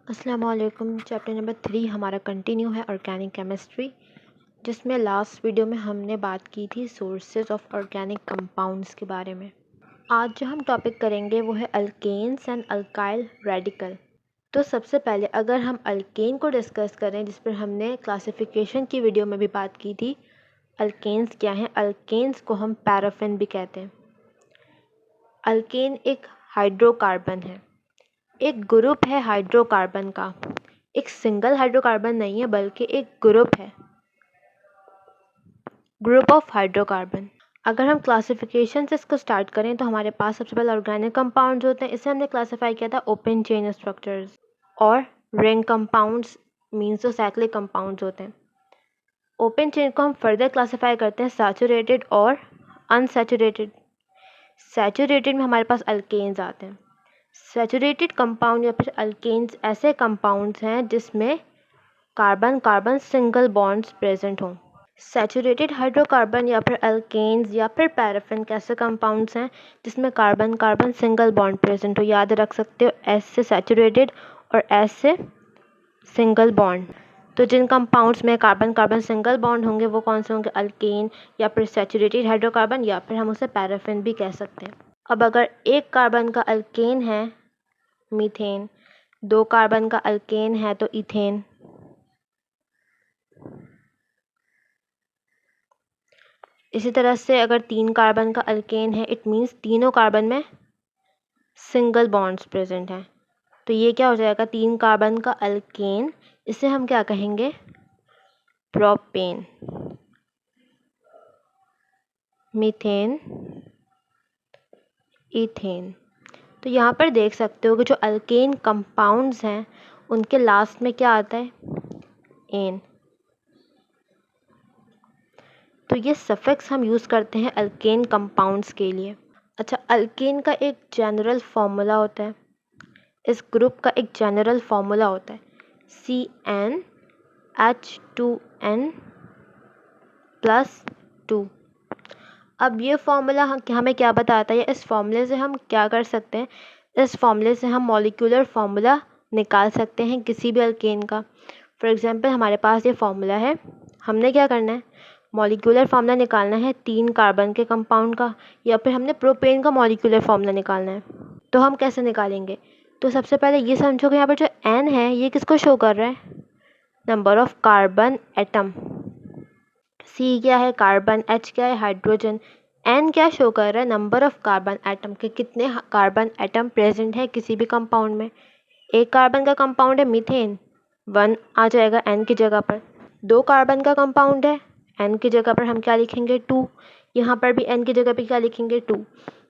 अस्सलाम वालेकुम। Chapter number 3 हमारा कंटिन्यू है ऑर्गेनिक केमिस्ट्री, जिसमें लास्ट वीडियो में हमने बात की थी सोर्सेज ऑफ ऑर्गेनिक कंपाउंड्स के बारे में। आज जो हम टॉपिक करेंगे वो है अल्केन्स एंड अल्काइल रेडिकल। तो सबसे पहले अगर हम अल्केन को डिस्कस करें, जिस पर हमने क्लासिफिकेशन की वीडियो में भी बात की थी, अल्केन्स क्या हैं? अल्केन्स को हम पैराफिन भी कहते हैं। अल्केन एक हाइड्रोकार्बन है, एक ग्रुप है हाइड्रोकार्बन का। एक सिंगल हाइड्रोकार्बन नहीं है बल्कि एक ग्रुप है, ग्रुप ऑफ हाइड्रोकार्बन। अगर हम क्लासिफिकेशन से इसको स्टार्ट करें तो हमारे पास सबसे पहले ऑर्गेनिक कंपाउंड्स होते हैं। इसे हमने क्लासिफाई किया था ओपन चेन स्ट्रक्चर्स, और रिंग कंपाउंड्स मीन्स जो साइक्लिक कंपाउंड्स होते हैं। ओपन चेन को हम फर्दर क्लासिफाई करते हैं सैचुरेटेड और अनसैचुरेटेड। सैचुरेटेड में हमारे पास अल्केन्स आते हैं। सैचुरेटेड कंपाउंड या फिर अल्केन्स ऐसे कंपाउंड्स हैं जिसमें carbon carbon single bonds present हों। सैचुरेटेड हाइड्रोकार्बन या फिर अल्केन्स या फिर पैराफिन कैसे कंपाउंड्स हैं जिसमें carbon carbon single bond present हो। याद रख सकते हो, एस से सैचुरेटेड और एस से सिंगल बॉन्ड। तो जिन कंपाउंड्स में कार्बन कार्बन सिंगल बॉन्ड होंगे वो कौन से होंगे? अल्केन या फिर सैचुरेटेड हाइड्रोकार्बन, या फिर हम उसे पैराफिन भी कह सकते हैं। अब अगर एक कार्बन का अल्केन है मीथेन, दो कार्बन का अल्केन है तो इथेन, इसी तरह से अगर तीन कार्बन का अल्केन है इट मीन्स तीनों कार्बन में सिंगल बॉन्ड्स प्रेजेंट हैं। तो ये क्या हो जाएगा? तीन कार्बन का अल्केन, इसे हम क्या कहेंगे? प्रोपेन। Methane, ethane. तो यहाँ पर देख सकते हो कि जो अल्केन कंपाउंड्स हैं उनके लास्ट में क्या आता है? एन। तो ये सफिक्स हम यूज़ करते हैं अल्केन कंपाउंड्स के लिए। अच्छा, अल्केन का एक जनरल फार्मूला होता है, इस ग्रुप का एक जनरल फार्मूला होता है CnH2n+2। अब ये फार्मूला हमें क्या बताता है? इस फार्मूले से हम क्या कर सकते हैं? इस फार्मूले से हम मॉलिक्यूलर फार्मूला निकाल सकते हैं किसी भी अल्केन का। फॉर एग्जांपल हमारे पास ये फार्मूला है, हमने क्या करना है? मॉलिक्यूलर फार्मूला निकालना है तीन कार्बन के कंपाउंड का, या फिर हमने प्रोपेन का मॉलिक्यूलर फार्मूला निकालना है। तो हम कैसे निकालेंगे? तो सबसे पहले ये समझो कि यहाँ पर जो एन है ये किसको शो कर रहा है? Number of carbon atom. C क्या है? कार्बन। एच क्या है? हाइड्रोजन। एन क्या शो कर रहा है? नंबर ऑफ कार्बन एटम, के कितने कार्बन एटम प्रेजेंट है किसी भी कंपाउंड में। एक कार्बन का कंपाउंड है मीथेन, 1 आ जाएगा एन की जगह पर। दो कार्बन का कंपाउंड है, एन की जगह पर हम क्या लिखेंगे? 2। यहाँ पर भी एन की जगह पर क्या लिखेंगे? 2।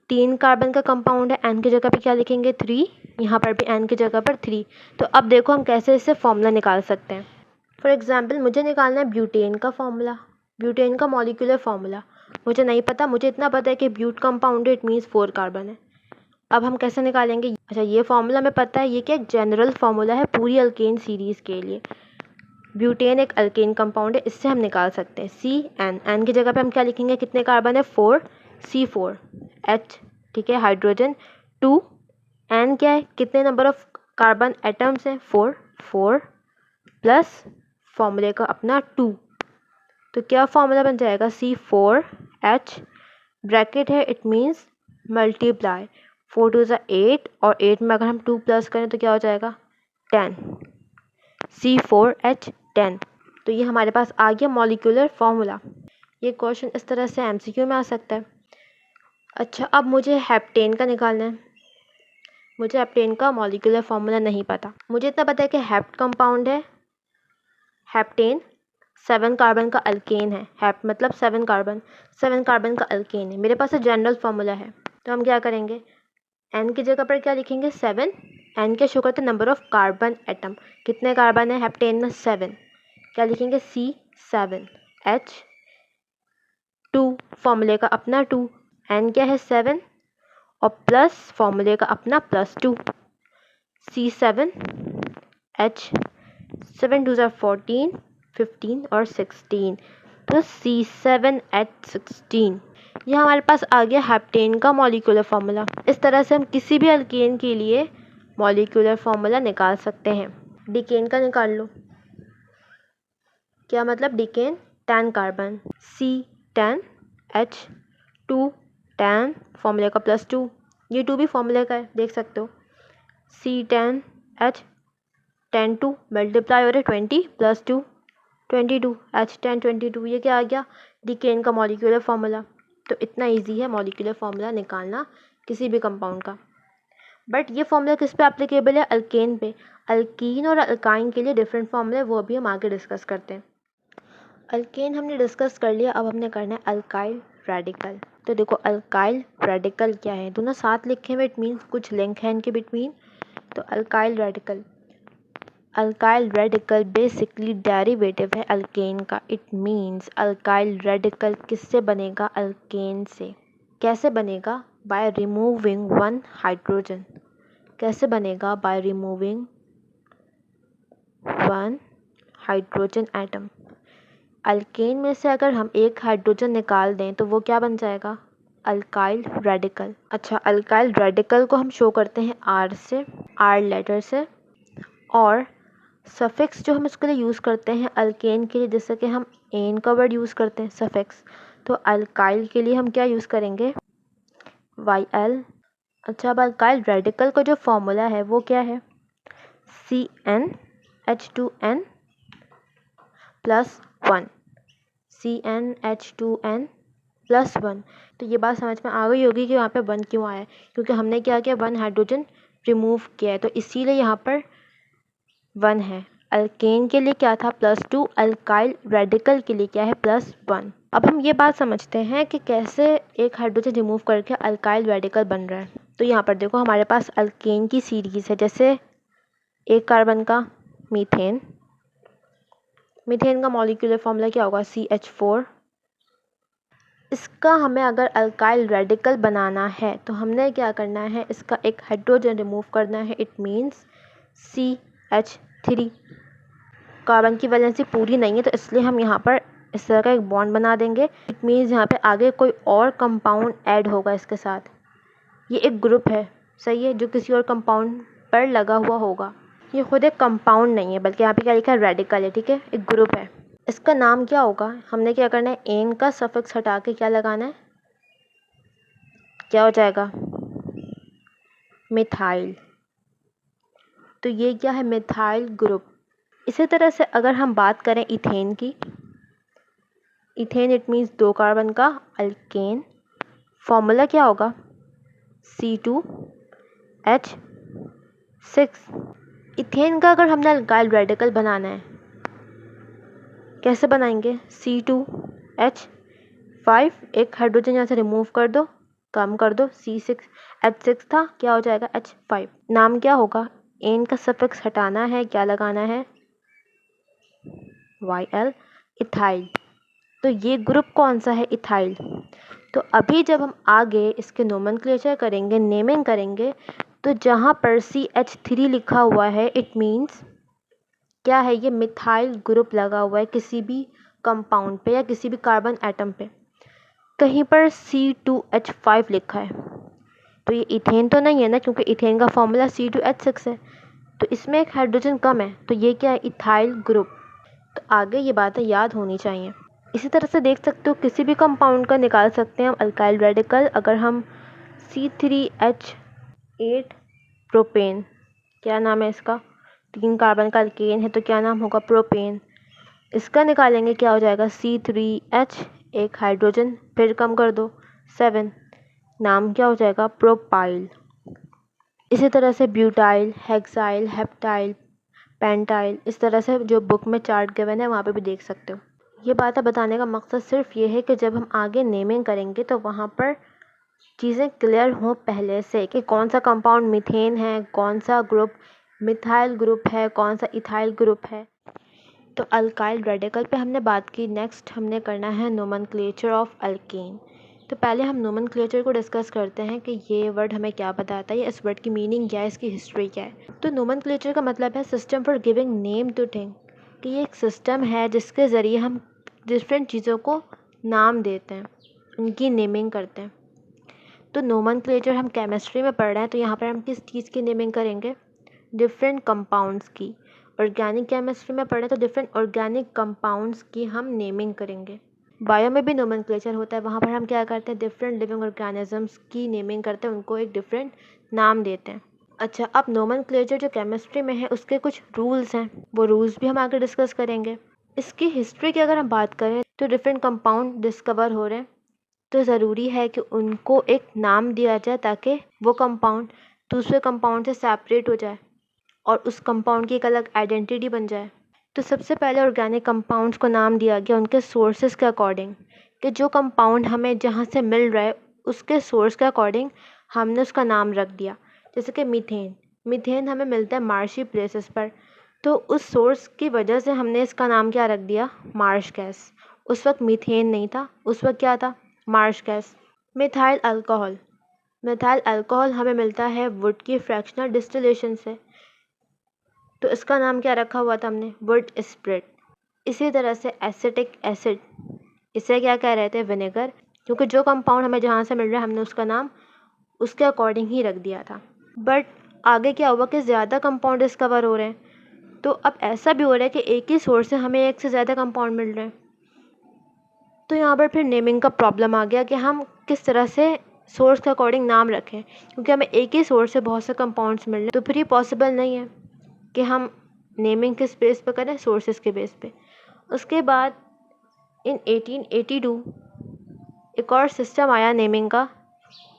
तीन कार्बन का कंपाउंड है, एन की जगह पर क्या लिखेंगे? 3। यहाँ पर भी एन की जगह पर 3। तो अब देखो हम कैसे इससे फॉर्मूला निकाल सकते हैं। फॉर एग्जाम्पल मुझे निकालना है ब्यूटेन का फॉर्मूला, ब्यूटेन का मॉलिक्यूलर फार्मूला। मुझे नहीं पता, मुझे इतना पता है कि ब्यूट कंपाउंड है, इट मीन्स 4 कार्बन है। अब हम कैसे निकालेंगे? अच्छा, ये फार्मूला हमें पता है, ये क्या एक जनरल फार्मूला है पूरी अल्केन सीरीज़ के लिए। ब्यूटेन एक अल्केन कंपाउंड है, इससे हम निकाल सकते हैं CN। एन की जगह पे हम क्या लिखेंगे? कितने कार्बन है? 4, C4। H ठीक है, हाइड्रोजन। 2, N क्या है? कितने नंबर ऑफ कार्बन एटम्स हैं? 4 प्लस फॉर्मूले का अपना 2। तो क्या फॉर्मूला बन जाएगा? C4H, ब्रैकेट है, इट मीन्स मल्टीप्लाई 4 2 8, और 8 में अगर हम 2 प्लस करें तो क्या हो जाएगा? 10। C4H10। तो ये हमारे पास आ गया मॉलिक्यूलर फार्मूला। ये क्वेश्चन इस तरह से MCQ में आ सकता है। अच्छा, अब मुझे हेप्टेन का निकालना है। मुझे हेप्टेन का मॉलिक्यूलर फार्मूला नहीं पता, मुझे इतना पता है कि हेप्ट कंपाउंड है। हेप्टेन 7 कार्बन का अल्केन है। हेप्ट मतलब 7 कार्बन, 7 कार्बन का अल्केन है। मेरे पास जनरल फार्मूला है, तो हम क्या करेंगे? एन की जगह पर क्या लिखेंगे? 7। एन क्या शो करते हैं? Number of carbon atom. कितने कार्बन है हेप्टेन में? 7। क्या लिखेंगे? C7H2, फॉर्मूले का अपना 2। एन क्या है? 7, और प्लस फॉर्मूले का अपना +2। C7H, 7 2 14, 15 और 16, तो C7H16। ये हमारे पास आ गया हेप्टेन का मॉलिक्यूलर फार्मूला। इस तरह से हम किसी भी अल्केन के लिए मॉलिक्यूलर फार्मूला निकाल सकते हैं। डिकेन का निकाल लो। क्या मतलब डिकेन? 10 कार्बन, C10H2 10 फॉर्मूले का +2, ये 2 भी फॉर्मूले का है, देख सकते हो। C10H 10 2 मल्टीप्लाई हो रहे 20 + 2 22 H10 22, ये क्या आ गया? डिकेन का मॉलिक्यूलर फार्मूला। तो इतना इजी है मॉलिक्यूलर फार्मूला निकालना किसी भी कंपाउंड का। बट ये फार्मूला किस पे एप्लीकेबल है? अल्केन पे। अल्कीन और अल्काइन के लिए डिफरेंट फार्मूले, वो भी हम आगे डिस्कस करते हैं। अल्केन हमने डिस्कस कर लिया, अब हमने करना है अल्काइल रेडिकल। तो देखो अल्काइल रेडिकल क्या है, दोनों साथ लिखे हुए, इट मीन्स कुछ लिंक है इनके बिटवीन। तो alkyl radical, alkyl radical basically derivative है अल्केन का। इट मीन्स अल्काइल रेडिकल किससे बनेगा? अल्केन से। कैसे बनेगा? By removing 1 hydrogen. कैसे बनेगा? By removing 1 hydrogen atom. Alkane में से अगर हम एक हाइड्रोजन निकाल दें तो वो क्या बन जाएगा? Alkyl radical. अच्छा, अल्काइल रेडिकल को हम शो करते हैं R से, R लेटर से। और सफिक्स जो हम इसके लिए यूज़ करते हैं अल्केन के लिए, जैसे कि हम एन का वर्ड यूज़ करते हैं सफिक्स, तो अल्काइल के लिए हम क्या यूज़ करेंगे? YL। अच्छा, अब अल्काइल रेडिकल का जो फॉर्मूला है वो क्या है? CnH2n +1, CnH2n +1। तो ये बात समझ में आ गई होगी कि वहाँ पे 1 क्यों आया है, क्योंकि हमने क्या किया? 1 हाइड्रोजन रिमूव किया है, तो इसीलिए यहाँ पर 1 है। अल्केन के लिए क्या था? +2, अल्काइल रेडिकल के लिए क्या है? +1। अब हम ये बात समझते हैं कि कैसे एक हाइड्रोजन रिमूव करके अल्काइल रेडिकल बन रहा है। तो यहाँ पर देखो हमारे पास अल्केन की सीरीज़ है, जैसे एक कार्बन का मीथेन, मीथेन का मॉलिक्यूलर फॉर्मूला क्या होगा? CH4। इसका हमें अगर अल्काइल रेडिकल बनाना है तो हमने क्या करना है? इसका एक हाइड्रोजन रिमूव करना है, इट मीन्स CH3। कार्बन की वैलेंसी पूरी नहीं है तो इसलिए हम यहाँ पर इस तरह का एक बॉन्ड बना देंगे। इट मीन्स यहाँ पे आगे कोई और कंपाउंड ऐड होगा इसके साथ। ये एक ग्रुप है, सही है, जो किसी और कंपाउंड पर लगा हुआ होगा। ये खुद एक कंपाउंड नहीं है, बल्कि यहाँ पे क्या लिखा है? रेडिकल है, ठीक है, एक ग्रुप है। इसका नाम क्या होगा? हमने क्या करना है? एन का सफिक्स हटा के क्या लगाना है? क्या हो जाएगा? मिथाइल। तो ये क्या है? Methyl group. इसी तरह से अगर हम बात करें इथेन की, इथेन इट मीन्स 2 कार्बन का अल्केन, फॉर्मूला क्या होगा? C2H6। इथेन का अगर हमने अल्काइल रेडिकल बनाना है, कैसे बनाएंगे? C2H5, एक हाइड्रोजन यहाँ से रिमूव कर दो, कम कर दो, H6 था, क्या हो जाएगा? H5। नाम क्या होगा? एन का सफिक्स हटाना है, क्या लगाना है? YL, ethyl. तो ये ग्रुप कौन सा है? इथाइल। तो अभी जब हम आगे इसके नोमेनक्लेचर करेंगे, नेमिंग करेंगे, तो जहाँ पर CH3 लिखा हुआ है, इट मीन्स क्या है? ये मिथाइल ग्रुप लगा हुआ है किसी भी कंपाउंड पे या किसी भी कार्बन एटम पे। कहीं पर C2H5 लिखा है तो ये इथेन तो नहीं है ना, क्योंकि इथेन का फॉर्मूला C2H6 है, तो इसमें एक हाइड्रोजन कम है, तो ये क्या है? Ethyl group. तो आगे ये बातें याद होनी चाहिए। इसी तरह से देख सकते हो किसी भी कंपाउंड का निकाल सकते हैं हम अल्काइल रेडिकल। अगर हम C3H8 प्रोपेन, क्या नाम है इसका? 3 कार्बन का अल्केन है, तो क्या नाम होगा? प्रोपेन। इसका निकालेंगे, क्या हो जाएगा? C3H, एक हाइड्रोजन फिर कम कर दो 7, नाम क्या हो जाएगा? प्रोपाइल। इसी तरह से ब्यूटाइल, हेक्साइल, हेप्टाइल, पेंटाइल, इस तरह से जो बुक में चार्ट गिवन है वहाँ पे भी देख सकते हो। ये बातें बताने का मकसद सिर्फ ये है कि जब हम आगे नेमिंग करेंगे तो वहाँ पर चीज़ें क्लियर हों पहले से कि कौन सा कंपाउंड मीथेन है, कौन सा ग्रुप मिथाइल ग्रुप है, कौन सा इथाइल ग्रुप है। तो अल्काइल रेडिकल पे हमने बात की। नेक्स्ट हमने करना है नोमेनक्लेचर ऑफ अल्केन। तो पहले हम नोमेनक्लेचर को डिस्कस करते हैं कि ये वर्ड हमें क्या बताता है, या इस वर्ड की मीनिंग क्या है, इसकी हिस्ट्री क्या है। तो नोमेनक्लेचर का मतलब है system for giving name to thing, कि ये एक सिस्टम है जिसके ज़रिए हम डिफरेंट चीज़ों को नाम देते हैं, उनकी नेमिंग करते हैं। तो नोमेनक्लेचर हम केमिस्ट्री में पढ़ रहे हैं, तो यहाँ पर हम किस चीज़ की नेमिंग करेंगे? डिफरेंट कंपाउंड्स की। ऑर्गेनिक केमिस्ट्री में पढ़े तो डिफरेंट ऑर्गेनिक कंपाउंड्स की हम नेमिंग करेंगे। बायो में भी नोमेनक्लेचर होता है, वहाँ पर हम क्या करते हैं, डिफरेंट लिविंग ऑर्गेनिजम्स की नेमिंग करते हैं, उनको एक डिफरेंट नाम देते हैं। अच्छा, अब नोमेनक्लेचर जो केमिस्ट्री में है उसके कुछ रूल्स हैं, वो रूल्स भी हम आगे डिस्कस करेंगे। इसकी हिस्ट्री की अगर हम बात करें तो डिफरेंट कंपाउंड डिस्कवर हो रहे हैं, तो ज़रूरी है कि उनको एक नाम दिया जाए ताकि वो कंपाउंड दूसरे कंपाउंड से सेपरेट हो जाए और उस कंपाउंड की एक अलग आइडेंटिटी बन जाए। तो सबसे पहले ऑर्गेनिक कंपाउंड्स को नाम दिया गया उनके सोर्सेज के अकॉर्डिंग, कि जो कंपाउंड हमें जहाँ से मिल रहा है उसके सोर्स के अकॉर्डिंग हमने उसका नाम रख दिया। जैसे कि मीथेन हमें मिलता है मार्शी प्लेसेस पर, तो उस सोर्स की वजह से हमने इसका नाम क्या रख दिया, मार्श गैस। उस वक्त मीथेन नहीं था, उस वक्त क्या था, मार्श गैस। मिथाइल अल्कोहल हमें मिलता है वुड की फ्रैक्शनल डिस्टिलेशन से, तो इसका नाम क्या रखा हुआ था हमने, वुड स्प्रिट। इसी तरह से एसिटिक एसिड, इसे क्या कह रहे थे, विनेगर, क्योंकि जो कंपाउंड हमें जहाँ से मिल रहा है हमने उसका नाम उसके अकॉर्डिंग ही रख दिया था। बट आगे क्या हुआ कि ज़्यादा कंपाउंड डिस्कवर हो रहे हैं, तो अब ऐसा भी हो रहा है कि एक ही सोर्स से हमें एक से ज़्यादा कंपाउंड मिल रहे हैं, तो यहाँ पर फिर नेमिंग का प्रॉब्लम आ गया कि हम किस तरह से सोर्स के अकॉर्डिंग नाम रखें, क्योंकि हमें एक ही सोर्स से बहुत से कंपाउंड्स मिल रहे हैं, तो फिर ये पॉसिबल नहीं है कि हम नेमिंग किस बेस पे करें, सोर्सेज के बेस पे। उसके बाद इन 1882 एक और सिस्टम आया नेमिंग का,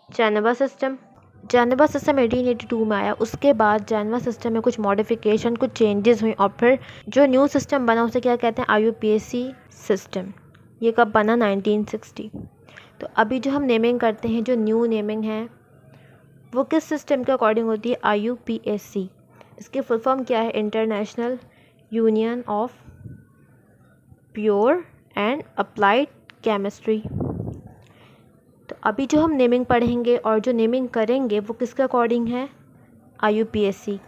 जेनेवा सिस्टम 1882 में आया। उसके बाद जेनेवा सिस्टम में कुछ मॉडिफिकेशन, कुछ चेंजेस हुई और फिर जो न्यू सिस्टम बना उसे क्या कहते हैं, IUPAC सिस्टम। ये कब बना, 1960। तो अभी जो हम नेमिंग करते हैं, जो न्यू नेमिंग है वो किस सिस्टम के अकॉर्डिंग होती है, IUPAC। इसकी फुल फॉर्म क्या है, international union of pure and applied chemistry. तो अभी जो हम नेमिंग पढ़ेंगे और जो नेमिंग करेंगे वो किसके अकॉर्डिंग है, IUPAC।